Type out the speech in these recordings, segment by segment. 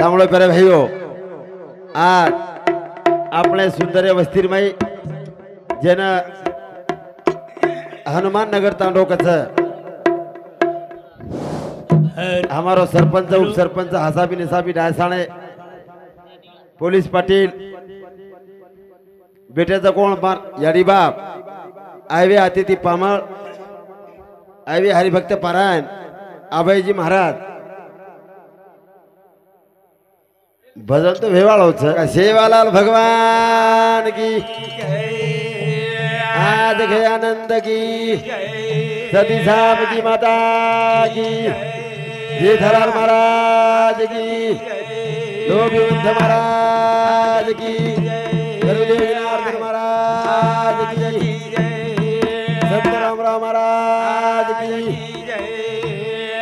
સાંભળો પેરે ભાઈઓ આ આપણે સુંદર્ય વસ્તીરમય જેના हनुमान नगर तांडो कच हमारो सरपंच उपसरपंच हसाबी निसाबी डायसाणे पोलीस पाटील बेट्याचा कोण पार याडी बाप आयवे अतिथी पामळ आयवे हरिभक्त पारायण अभयजी महाराज भजन तो भेवाळो छ सेवालाल भगवान की आज घे आनंद की सती साहब की माता की जेठालाल महाराज की लोभिवंत महाराज की गुरुदेव महाराज की सत्यरामराव महाराज की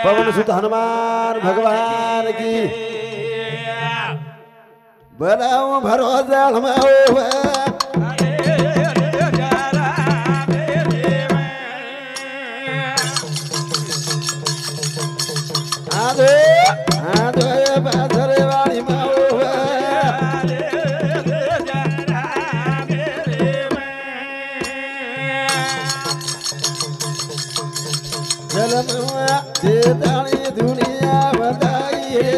पवन सुत हनुमान भगवान की बनाओ भरोसा हमाओ दुनिया बताइए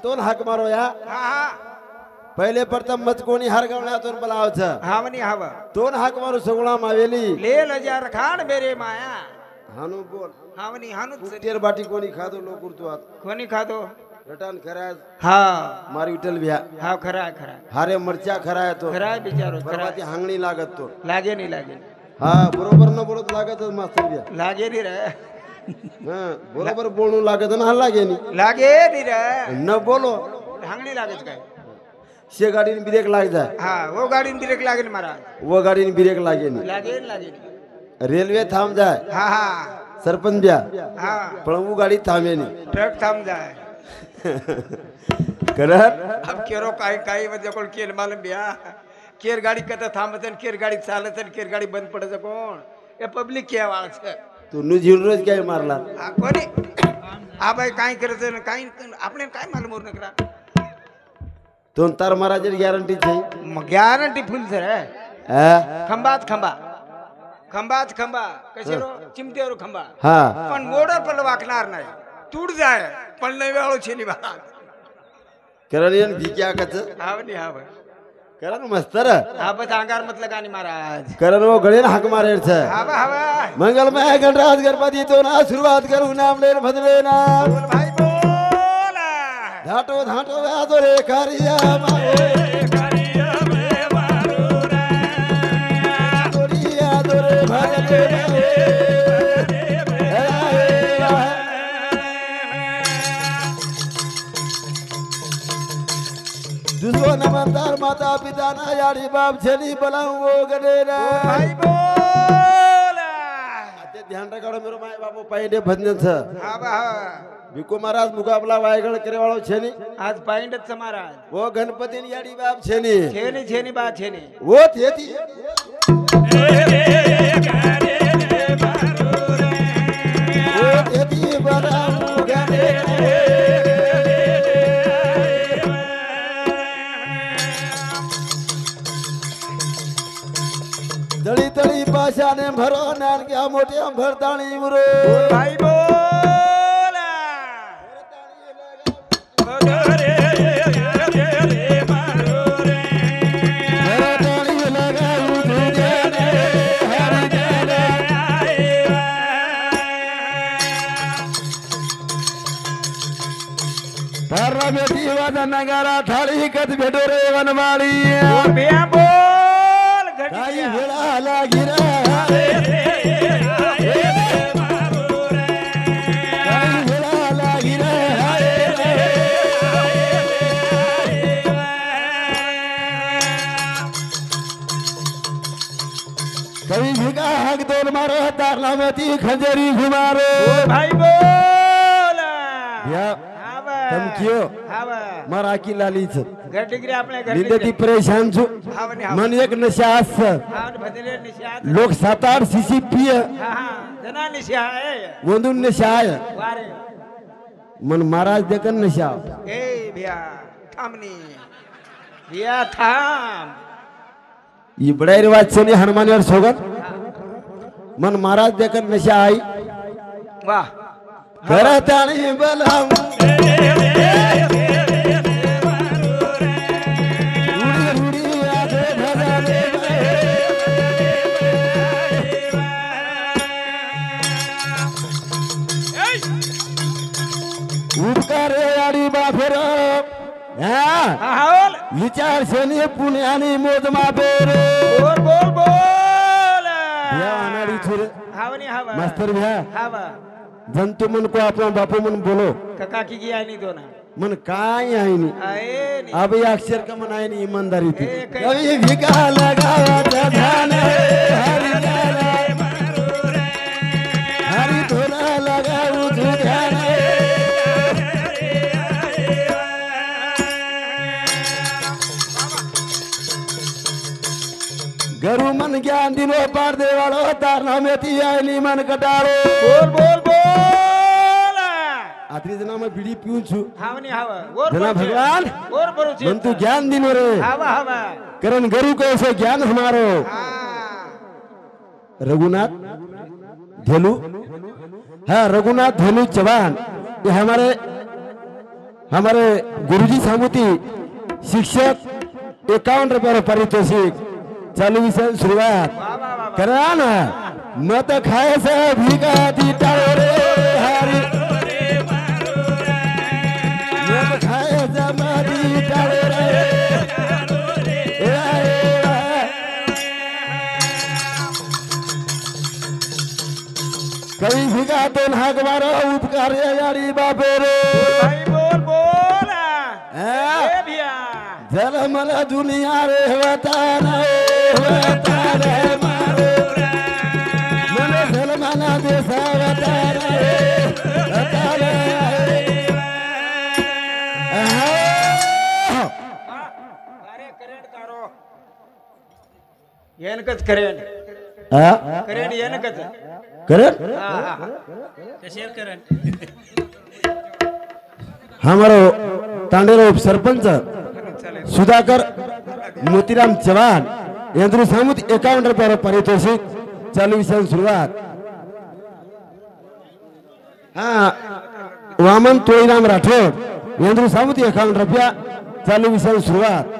दोन हाक मारो या पहिले प्रथम मत कोणी हरगवण्यातून बोलावच हावनी हाव दोन हाक मारू सगळा मावेली ले लजार खान मेरे माया हानू बोल हावनी हानू तेर बाटी कोणी खादो लोक उरतुआत कोणी खातो रटन खराय हा मारी विठल भ्या हा खरा खरा हारे मरचा खराय तो खरा बिचारो खरा ती हांगणी लागत तो लागे नाही लागे हा बरोबर न बोलत लागत मास्तर भ्या लागे नाही रे हा बरोबर बोलू लागत ना लागे नी लागे नाही रे न बोलो हांगणी लागत काय शे गाडीने ब्रेक लाग जाय हा वो गाडीने ब्रेक लागेल महाराज वो गाडीने ब्रेक लागे नी लागे लागे रेल्वे थांब जाय हा हा सरपंच ब्या हा पण वो गाडी थांबे नी ट्रक थांब जाय करत अब केरो काय काय म्हणजे कोण केर मालूम बिया केर गाडी कथा थांबत केर गाडी चालत केर गाडी बंद पडत कोण हे पब्लिक के वाळच तू नु रोज काय मारला कोणी आ बाई काय करायचं काय आपल्याला काय मालूम उर नकरा दोन तार महाराज गॅरंटी छे मग गॅरंटी फुल सर खंबात खंबा खंबात खंबा कसे रो चिमतेवर खंबा हा पण मोडर पण वाकणार नाही तूड जाय पण नाही वेळो छेली बा करलियन भिक्या कच हाव नी हाव करन मस्तर हा बस अंगार मतलब गाणी महाराज करन वो गळे हाक मारेर छ हाव हाव मंगलमय गणराज गणपती तो ना सुरुवात करू नाम लेन भजले ना बोल भाई बोल धाटो धाटो वाजो रे कारिया मारे कारिया में मारू रे दोरिया दोरे भजले दुसरो नमस्कार माता पिता ना याडी बाप छली बलाऊ वो गडे रे भाई बोल ते ध्यान रखाडो मेरो माय बापू पाइडे भजन छ हाव हाव भिको महाराज मुकाबला वायगळ करे वाळो छेनी आज पाइंडच महाराज वो गणपती याडी बाप छेनी छेनी छेनी बा छेनी वो थेती वो थेती बलाऊ गडे दळी तळी पाशाने भरो नानक्या मोठ्या भरताणी मुरो भाई बोल माझा नगारा थाळी कच भेटो रे वनमाळी बिया बोल काही घटी वेळा लागी रे काही वेळा लागी रे कवी भिका हाक दोन मारो तारलामती खंजरी घुमारो भाई बोल या तमकियो मारा की लालीच घटिग्री आपल्या निंदती परेशान छु मन एक नशा आस भजले निशात लोक 7-8 सीसी पिय हा जना निशा आहे वंदून नशा आय वारे मन महाराज देखन नशा ए भिया थांबनी भिया थांब ई बड़ाई रिवाज से हनुमान यार सोगत मन महाराज देखन नशा आई वाह करतानी बलम उपकारे आडी बाफेर बोल विचार सेने पुण्याने मोजमापेर बोल बोल बोल या अनाडी छुरे हावनी हवा मास्टर भैया हवा जंतु मन को अपना बापू मन बोलो काका की गिया नहीं दोना मन काय आहे नी आए नी अब ये अक्षर का मन आहे नी ईमानदारी थी ए, कै- कभी भिका लगावा ध्यान हरि गाना हरि धोना लगाऊ ध्यान गरु मन ज्ञान दिलो पार दे वालो तारना में ती आईली मन कटारो बोल बोल बोल आत्री जना मैं बीड़ी पीऊं छु हावनी हवा और जना भगवान और बरो मन तू ज्ञान दिनो रे हवा हवा करण गरु को ऐसे ज्ञान हमारो रघुनाथ धेनु हाँ रघुनाथ धेनु चौहान ये हमारे गुरुजी सामुती शिक्षक 51 रुपये पारितोषिक चालू विषय सुरुवात करा ना मत खाए से भीगा दी टाळो रे हरी मत खाए से मादी टाळो रे कवी भिगा दोन हाक मारो उपकार यारी बापे रे भाई बोल बोल ए भिया जल मला दुनिया रे वतान मारो मन जल मला देसा वतान अरे करेंट कारो येनकच करेंट करेंट येनकच करे हा हा कशेर करेंट हमारो तांडेरो सरपंच सुधाकर मोतीराम चव्हाण यांनी सामुत 51 रुपये पारितोषिक चालू विषय सुरुवात हाँ वामन तोईराम राठौर यांनी सामुत 51 रुपया चालू विषय सुरुवात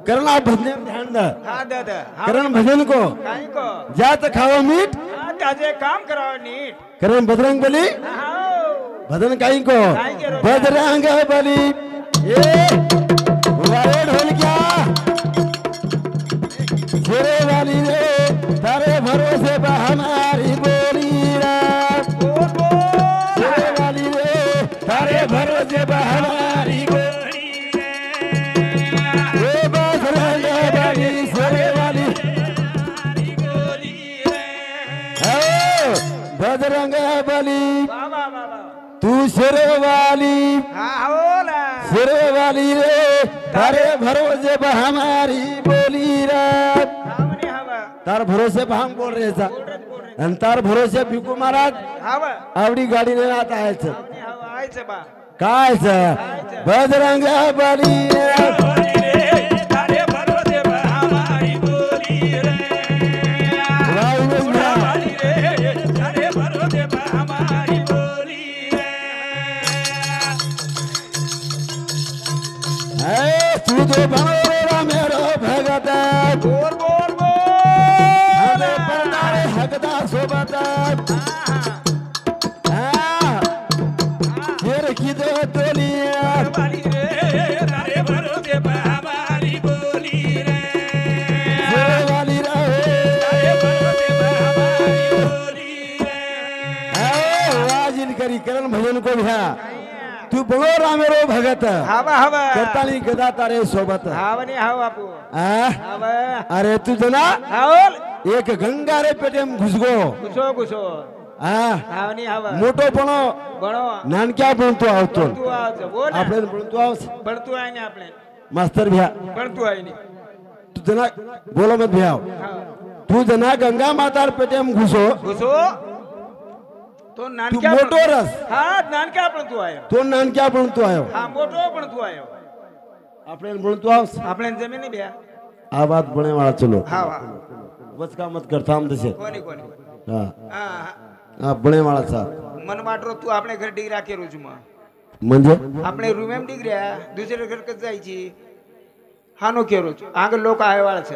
करना भजन ध्यान द हा दादा करण भजन को काही को जात खाओ मीठ हा त्याचे काम करावं नीट करण बजरंग बली हाव भजन काई को बजरंग बली ए वारे ढोल क्या शेरे वाली रे तारे भरोसे बा हमारी बोली रात बोल बोल शेरे वाली रे तारे भरोसे बा हमारी बोली ए बजरंग बली शेरे वाली ओ बजरंग बली बाबा बाबा तू शेरे वाली हा होला शेरे वाली रे तारे भरोसे पे हमारी बोली रात हावनी हवा तार भरोसे पे हम बोल रहे था आणि तार भरोसे भिकू महाराज हवा आवडी गाडी ने आता आहे हावनी हवा आयचं बा काय बजरंग बली तारे भरोसे बा हमारी बोली रे वाली रे तारे भरोसे बा हमारी बोली है तू तो बनोरा मेरो भगत बोल बोल हमें बोल परदारे हकदा सोबत शेर की दो टोलिया वाली रे करी करण भजन को भ्या तू बळो रामेरो भगत हवा हवा करताली गदा तारे सोबत हावनी हाव बापू आ? हवा अरे तू जना हावल एक गंगा रे पेटेम घुसगो घुसो घुसो आ हावनी हावा मोठो पण बणो नानक्या पण तू आवतो तू आज बोल आपण पण तू आवस बणतू आहे ने आपले मास्तर भ्या बणतू आहे ने तू जना बोलो मत भ्याव तू जना गंगा मातार पेटेम घुसो घुसो तो तू नानक्या मोठो रस हा नानक्या पण तू आहे तो नानक्या पण तू आयो हा मोठो पण तू आहे आपण पण तू आवस आपल्या जमिनी ब्या आ बात बने वाला चलो हा वा बस का मत करता हम तसे कोणी कोणी हा हा हा बने वाला सा मन वाटरो तू आपल्या घर डिग्रा के रोज म्हणजे आपले रूमेम डिग्र्या दुसऱ्या घर कच जायची हानो के रोज आग लोक आहे वाळच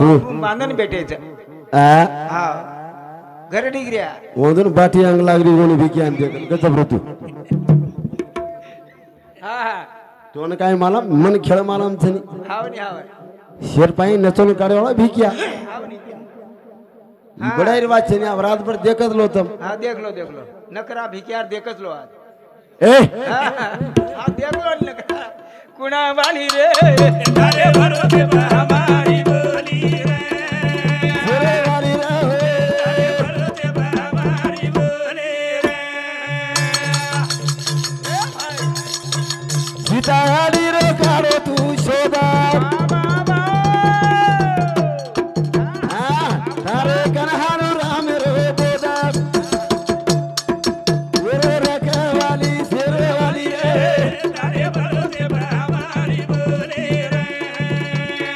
रूम बांधून भेटायचं आ हा घर डिग्र्या ओदन बाटी अंग लागली कोणी बिकी आणते गजब ऋतू हा हा तो न काय मला मन खेळ मला आमचं हावनी हाव शेर पाई नचून काढे वाला भिकिया हावनी बड़ा रिवाज छे अब रात भर देखत लो तुम हा देख लो नकरा भिक्यार देखच लो आज ए हा देख लो नकरा कुणा वाली रे तारे भरोसे हमारी बोली रे सुरे वाली रे तारे भरोसे हमारी बोली रे ए भाई सीता आली रे काढो तू शोधा तारे कन्हानु राम रे बोदा रे रखवाली शेरे वाली रे तारे भरोसे हमारी बोली रे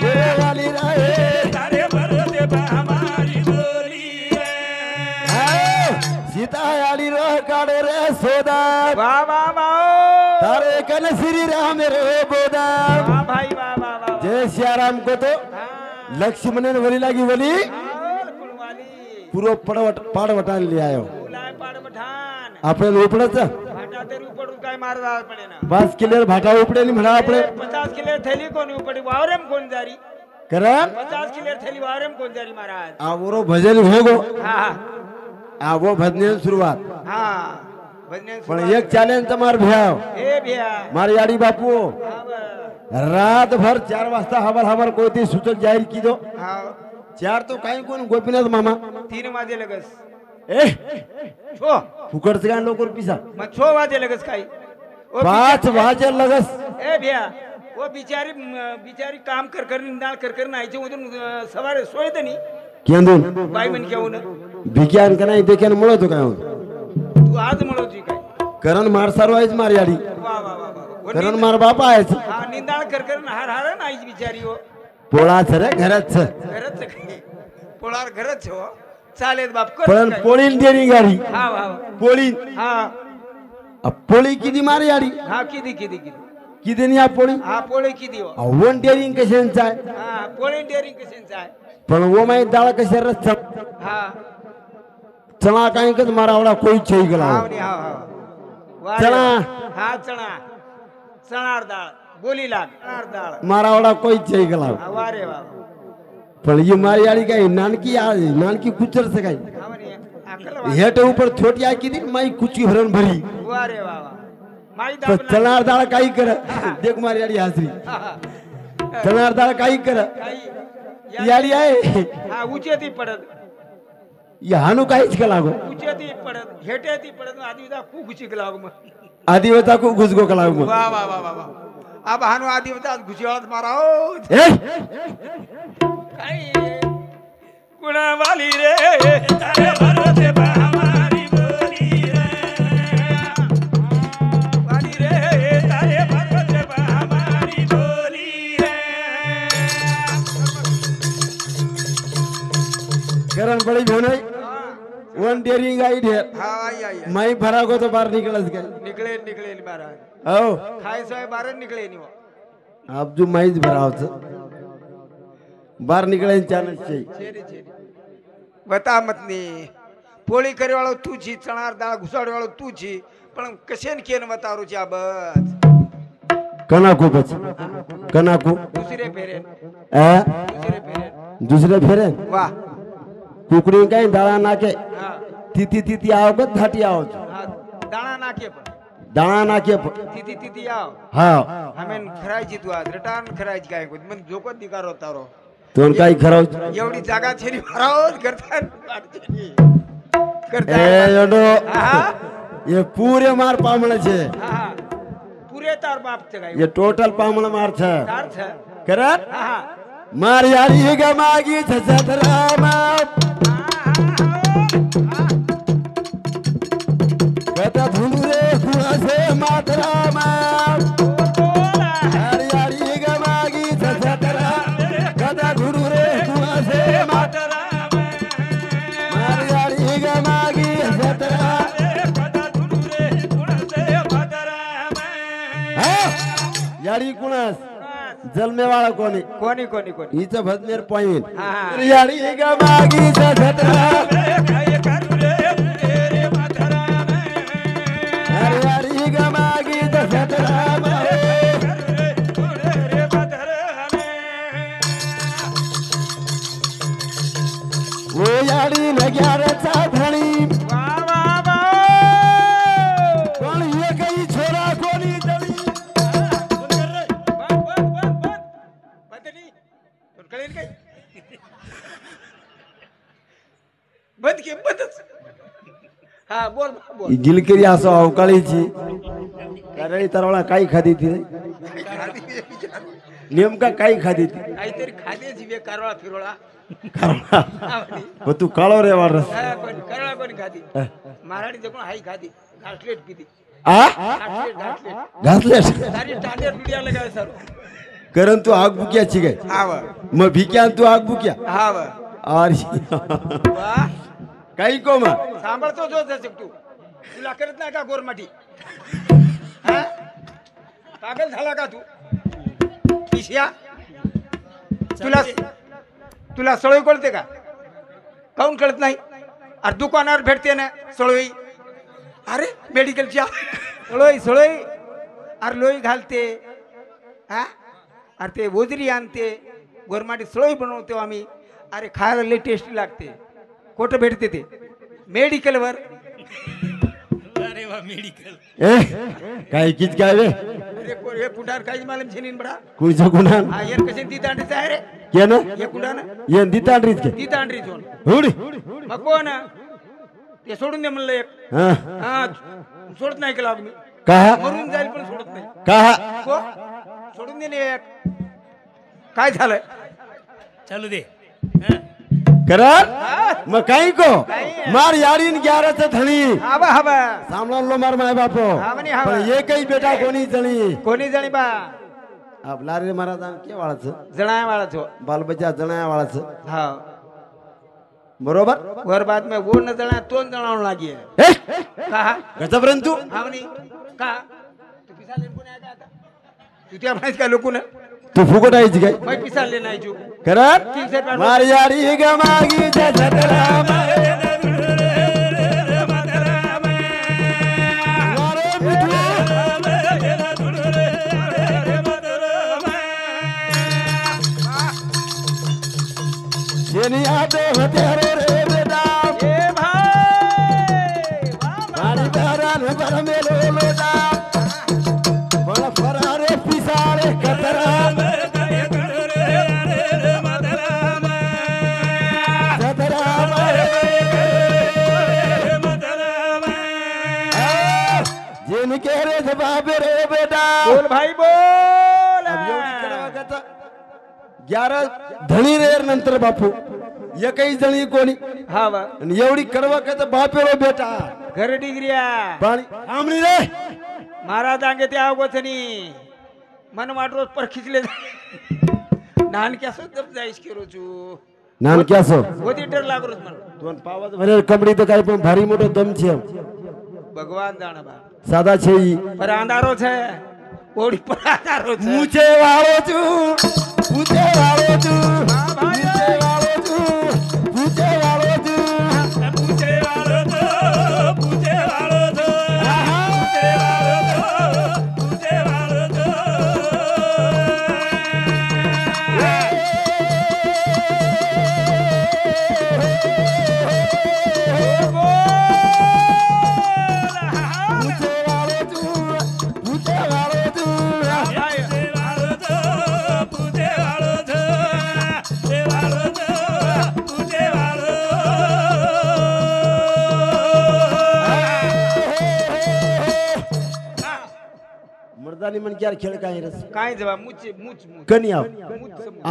शेरे वाली रे तारे भरोसे हमारी बोली रे सीता आली रे काढो रे सोदा वाह वाह वाह तारे कन श्री राम रे बोदा वाह भाई वाह वाह वाह जय सियाराम को तो लक्ष्मणन वली लागी वली पूरो पाडवटान ले आयो आपण उपडच काय मारदा पडे ना 5 किलो भाटा उपडे नि म्हणा आपले 50 किलो थैली कोणी उपडी वावरेम कोण जारी करा 50 किलो थैली वावरेम कोण जारी महाराज आवरो भजन होगो हा आ वो भजने शुरुआत हा भजने पण एक चॅलेंज तमार भ्याव ए भैया मार याडी बापू रात भर 4 वाजता हवर कोती सूचक जाहीर की दो हा 4 तो काही कोण गोपीनाथ मामा 3 वाजे लगस ए छो फुकटच गाण लोकर पिसा मग 6 वाजे लगस काही 5 वाजे लगस ए भैया वो बिचारी काम कर निंदाळ कर नाहीचे उदून सवारे सोयत नाही केंदून बाई म्हण केऊन भिक्यान का नाही देख्यान मुळे तो काय तू आज म्हणवची काय करण मार सारवायच मार याडी वा वा वा वा करण मार बापा आहेच हा निंदाळ कर हार नाही बिचारी हो पोळा सर घरात घरच काय पोळार घरच हो चालेल बाप कर पण काय. पोळी देणी गाडी हा वा पोळी हा पोळी किती मार याडी हा किती किती या पोळी हा पोळी किती हो वन डेअरिंग कशांचा आहे हा पोळी डेअरिंग कशांचा आहे पण वो माई डाळ कशा रस हा चणा काही कच मारावला कोई छई गला हा नी, हा हा वा रे चणा. वा. हा चणार डाळ बोली लाग चणार डाळ मारावला कोई छई गला हा वा रे वा पण ये मार याडी काय नानकी कुचर से काय हा म्हणे अकल वा हेट ऊपर छोटी आ किती माई कुची भरण भरी वा रे वा वा माई पण दाब चणार डाळ काही कर देख मार याडी हासरी चणार डाळ काही कर काही याडी आहे हा उचे ती पडत हानू काहीच का लागो उचे ती पडत हेटे ती पडत आधी खूप उची लाग मग आधी होता खूप घुसगो का लागो वा वा वा वा वा अब हानू आधी होता घुशीवाळात माराओ कुणा वाली रे तारे भरोसे हमारी बोली रे वाली रे तारे भरोसे हमारी बोली रे करण बड़ी भेण वन डेरिंग आई ढेर हा आई आई माई भरा को तो बाहर निकलस गए निकले महाराज ओ खाय सोय बाहेर निकले नि अब जो माईच भरावच बाहर निकले चानस છે બતા મતની પોળી કરી વાળો તું છી ચણાર દાળ ઘુસાડ વાળો તું છી પણ કશેન કેન વતારું છે આ બસ कनाकू बच कनाकू દૂસરે ફેરે ए દૂસરે ફેરે दुसरे फेरे વાહ कुकड़ी काही दाळा नाके હા तिती तिती आओ का धाटी आओ હા नाके पण दाणा नाके तिथे तिथे याव हा आम्ही खरायची तू आज रिटर्न खरायची काय मग झोकत दिकार होता रो दोन काही खरं एवढी जागा छेरी भरावत करतात ए योडो ये पूरे मार पामण छे पुरे तार बाप છે ગાય ये टोटल पामण मार छे તાર છે करत હા मार यारी गमागी छसतरामा कथा धुंडरे कुणा से मातरामा यारी यारी गमागी छसतरा कथा धुंडरे कुणा से मातरामा मार यारी गमागी छसतरा कथा धुंडरे कुणा से मातरामा यारी कुणास जलमे वाला कोणी કોની કોની કોની हिचं भजनेर पॉइंट हा. यारी गमागी छसतरा यारी गमागी छसतरामा ओ यारी नग्यारचा धणी વાહ વાહ વાહ पण ये काही छोरा कोणी दळी कळेल काय बंद के बंदच हा बोल बोल गिलकेरी असो अवकाळीची कारण तरवळा काही खादी ती नेमका काही खादी ती काहीतरी खादे जीवे कारवाळा फिरोळा हो तू काळो रे वारस पण करळा कोणी खादी मराठी जगून हाई खादी घाटलेट पिती आ घाटलेट घाटलेट घातले सारी टांडेर बिडिया लगाय सर कारण तू आग बुक्याची काय हाव मग भिक्या तू आग बुक्या हाव अरे वाह काही को मग सांभाळतो जो जसे तू तुला करत नाही का गोरमाटी हा? पागल झाला का तू पिशिया तुला तुला सळोई कळते का काऊन कळत नाही अरे दुकानावर भेटते ना सळोई अरे मेडिकलच्या सळोई सळोई अरे लोई घालते हा अरे ते ओजरी आणते गोरमाटी सळोई बनवतो आम्ही अरे खायला लई टेस्टी लागते कुठं भेटते ते मेडिकलवर अरे वा मेडिकल ए काही किच काय रे अरे हे कुंडार काही मालूम छेनीन बडा कुणचं गुन्हा हा येर कसे ती तांडीच आहे रे के ना हे कुंडान ये दितांड्रीच के ती तांडरी जोन हुडी मग कोण ते सोडून दे म्हणलं एक हा हा सोडत नाही केला मी कहा मरून जाईल पण सोडत नाही कहा को सोडून दे ना एक काय झालं चालू दे करत मग काही को मार यारीन ग्यारह धणी हवा हवा सामलान लो मार माय बापो हा म्हणे हा. पण ये काही बेटा कोणी जणी कोणी जणी बा आपला रे महाराज के वाळाच जणाय वाळाचो बालबच्चा जणाया वाळाच हा बरोबर वर बाद में वो न जणा तोन जणावून लागी ए का कचापर्यंत तू हा म्हणे का तू पिसाले कोणी आहे का आता तू त्या माहित का लोकून तू फुकट आहेची काय मैं पिसाले नाही चूक करत मार यारी गमागी छतरा आते होते रे बेटा ए भाई पाणी दारान बर मेलो लोटा बळ फरारे पिसारे कतरा जिनके रे जवाब रे बेटा बोल भाई बोल अब एवढी करावा का 11 धणी रे नंतर बापू एकही जणी कोणी हा वा आणि एवढी कडवा का बाप रे बेटा घर डिग्रिया पाणी आमणी रे महाराज आंगे ते आवगोथनी मन वाटरोज पर खिचले नान क्या दब जाईस के रोजू नान क्या सो होती डर लागरोज मन दोन पावात भरे कबड्डी तर काय पण भारी मोठो दम छे भगवान जाने बा सादा छे ઈ पर अंधारो छे ओडी पर अंधारो छे पूछे वाળો છું પૂછે વાળો છું પૂછે વાળો છું પૂછે વાળો છું પૂછે વાળો તો પૂછે વાળો તો પૂછે વાળો તો પૂછે વાળો તો પૂછે मर्दानी मन क्या खेळ काय रस काय जवा मुच मुच मुच कनी आव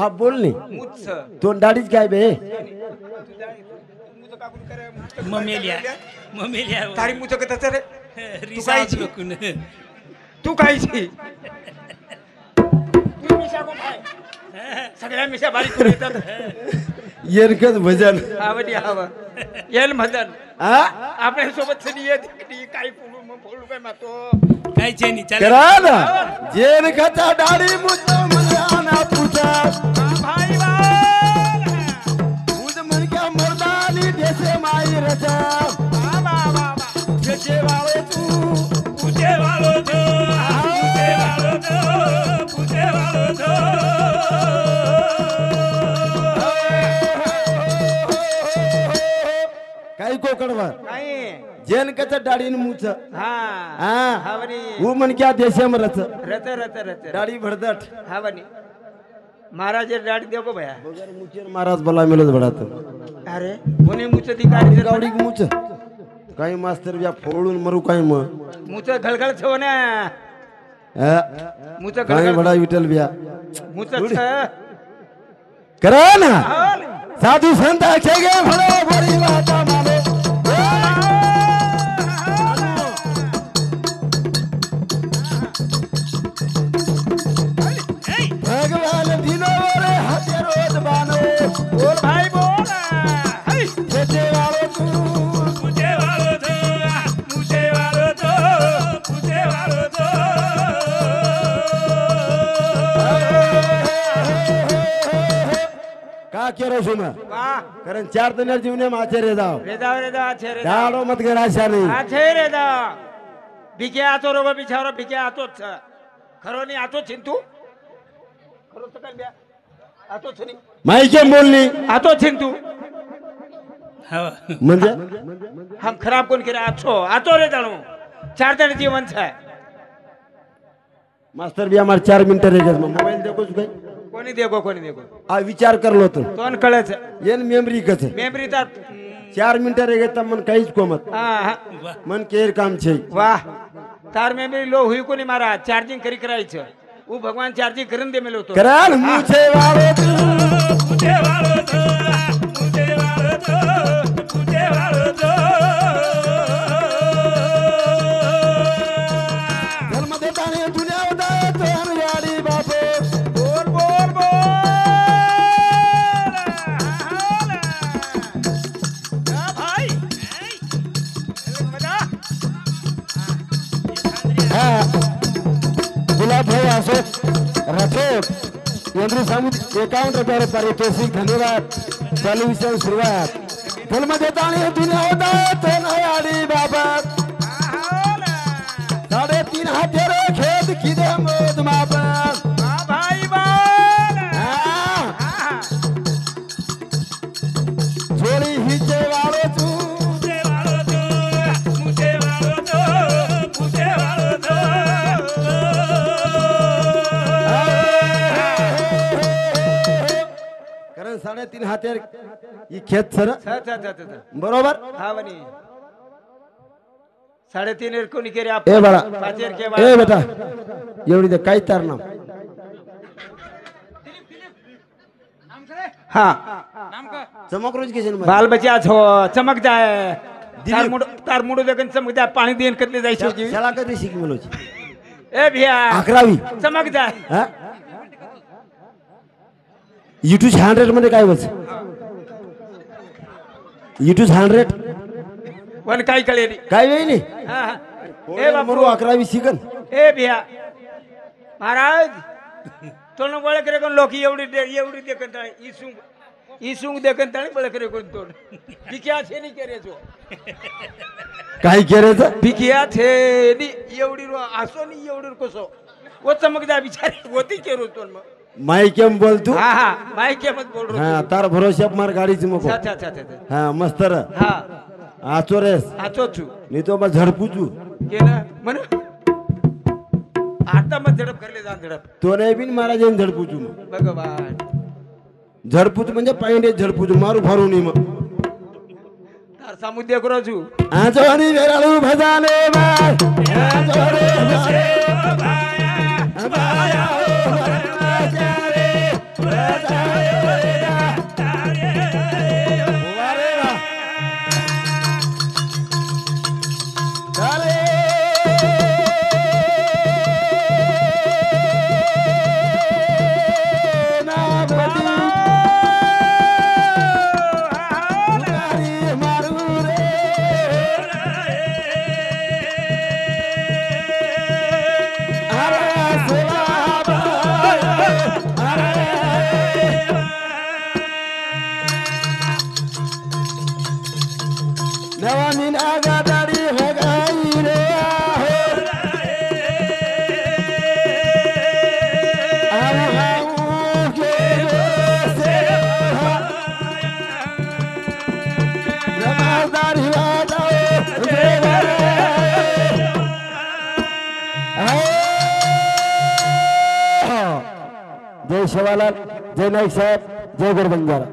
आप बोल नहीं मुच तो दाढीच काय बे ममेलिया तारी मुच कत रे रिसाच लोकून तू काय छी तू मिशा को काय सगळ्या मिशा बारीक करून येतात येरकच भजन आवडी हवा येल मदन हा आपल्या सोबत सनी येत काय फोडू काय मातो काय चेनी चल करा ना जेन खचा दाढी मुच मनाना पूछा भाई बा मुझ मन क्या मर्दानी जैसे माई रचा जैसे वाले तू पूछे वालो तो पूछे वालो तो काही कोकणवर काय जेन कचा दाढी मुच हा हा हावनी वो मन क्या देशम रच रत रत रत दाढी भरदट हावनी महाराज डाडी देखो भया बगर मुचेर महाराज बोला मिलत बडात अरे कोणी मुच दिकारी गावडी मुच काही मास्तर या फोडून मरू काही मग मुच घळघळ छो ना मुच काही घळघळ बडा विठल बिया मुच करा ना साधू संत अक्षय भरो बड़ी बाता मानो भगवान दिनो रे हाथे रोज बानो बोल भाई बोल जैसे वालो तू पूछे वालो तो पूछे वालो तो पूछे वालो तो का केरो सुन वाह कारण 4 दिनर जीवने माचे रे जाव रेदा छे रे दाडो मत कर आशा नहीं छे रेदा बिके आतो रोगो बिचारो बिके आतो छ खरो नी आतो छिंतू खरो सकल ब्या आतो छनी माई के बोलनी आतो छिंतू हवा म्हणजे हम खराब कोण केरा आतो रे जाणो 4 जण जीवन छ मास्टर भी हमारे 4 मिनट रह गए मोबाइल देखो सुखाई कोणी देखो आ विचार कर लो तो तोन कळच येन मेमरी कसे मेमरी तार 4 मिनट रह गए तब मन कहीच कोमत हा मन केर काम छे वाह तार मेमरी लो हुई कोणी मारा चार्जिंग करी करायचं ऊ भगवान चार्जिंग करून दे मेलो तो कराल मुछे वालो तू पूछे वालो तो पूछे वालो तो पूछे वालो तो धर्म देता ने दुनिया उदा तो हरियाड़ी बापो बोल बोल बोल भाई मजा हा गुलाब भाई असो राठोड केंद्र समिती 51 रुपये पारितोषिक धन्यवाद चालू विषय सुरुवात फिल्म देता ने दुनिया उदा तो हरियाड़ी बाबा 3.5 हाथेरो खेत किदे मोद मापा भाई बोल छोड़ी हिचे वालो तू पूछे वालो तो पूछे वालो तो पूछे वालो तो कारण 3.5 हाथेर ही खेत सर छ बरोबर हा बनी 3.5 एर कोणी केरे ए बडा पाचेर के ए बेटा एवढी ते काही तार ना हा चमक रोज किशन बाल बच्चा छो चमक जाए तार मुडो देखन चमक जाए पानी देन कतले जाय छो जी शाळा कधी शिक मिलो ए भिया 11वी चमक जाए हा YouTube 100 मध्ये काय बोलस YouTube 100 वन काय कळेली काय वेई नाही हा हा. ए ए बापू मरू 11वी शिकन ए भिया महाराज तोंड बळ करे कोण लोक एवढी देखन ताळे इसुंग देखन ताळे बळ करे कोण तोंड भिकिया छे नी करे छो काय केरेचं भिकिया छे नी एवढी आसो नी एवढी कसो वो चमक जा बिचारी होती केरो तोंड मग माई केम बोल तू हा हा माय के मत बोल हा तार भरोसा मार गाडीची मको अच्छा अच्छा अच्छा हा मस्तर हा आचो रेस आचो छु नाही तो मग झडपूचू के ना म्हण आता मत झडप करले जा झडप तो नाही बिन महाराज झडपूचू भगवान झडपूच म्हणजे पाहिजे झडपूचू मारू फारू नाही मग तार सामुद्य करो छु आजो आणि वेराळू भजाने बाय आजो रे भाया नागादारी हो गई रे जय शिवालाल जय नाईक साहेब जय गुरुबंजारा